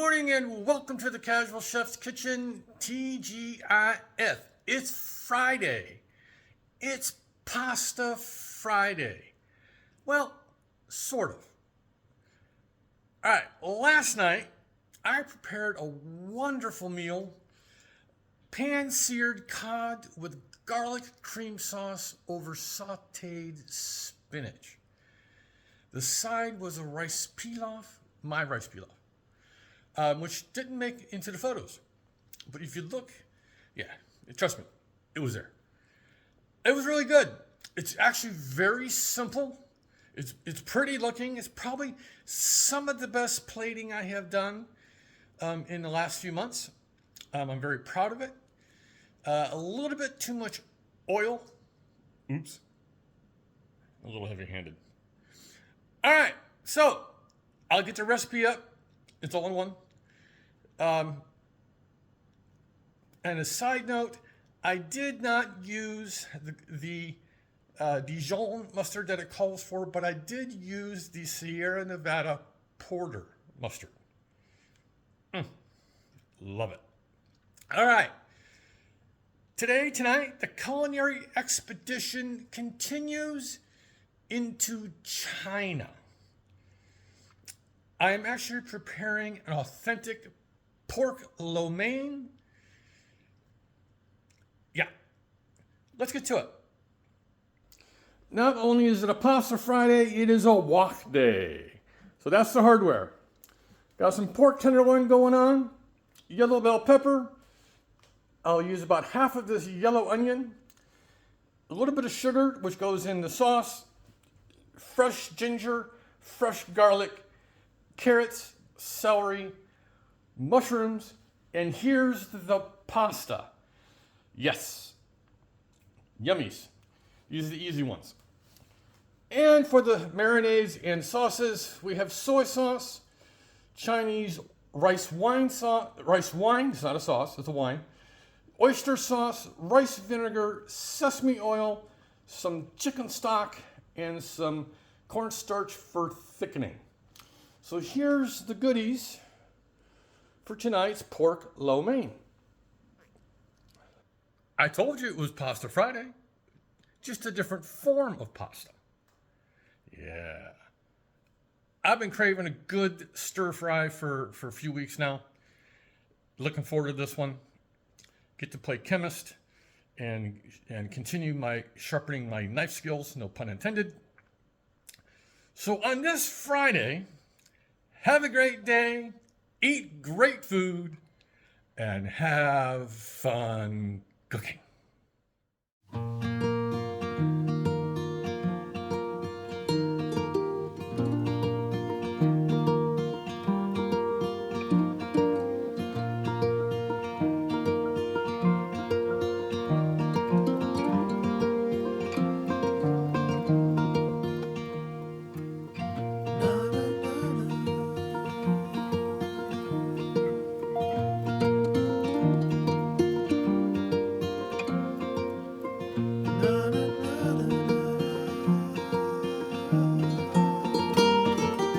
morning and welcome to the Casual Chef's Kitchen, TGIF. It's Friday. It's Pasta Friday. Well, sort of. All right, last night I prepared a wonderful meal, pan-seared cod with garlic cream sauce over sauteed spinach. The side was a rice pilaf, my rice pilaf, which didn't make into the photos. But if you look, trust me, it was there. It was really good. It's actually very simple. It's pretty looking. It's probably some of the best plating I have done in the last few months. I'm very proud of it. A little bit too much oil. Oops. A little heavy-handed. All right, so I'll get the recipe up. It's all in one. And a side note, I did not use the Dijon mustard that it calls for, but I did use the Sierra Nevada Porter mustard. Love it. All right. Tonight, the culinary expedition continues into China. I am actually preparing an authentic pork lo mein. Yeah, let's get to it. Not only is it a Pasta Friday, it is a wok day. So that's the hardware. Got some pork tenderloin going on, yellow bell pepper. I'll use about half of this yellow onion, a little bit of sugar, which goes in the sauce, fresh ginger, fresh garlic, carrots, celery, mushrooms, and here's the pasta. Yes, yummies. These are the easy ones. And for the marinades and sauces, we have soy sauce, Chinese rice wine, it's not a sauce, it's a wine, oyster sauce, rice vinegar, sesame oil, some chicken stock, and some cornstarch for thickening. So here's the goodies for tonight's pork lo mein. I told you it was Pasta Friday, just a different form of pasta. Yeah. I've been craving a good stir fry for a few weeks now. Looking forward to this one. Get to play chemist and continue sharpening my knife skills, no pun intended. So on this Friday, have a great day, eat great food, and have fun cooking.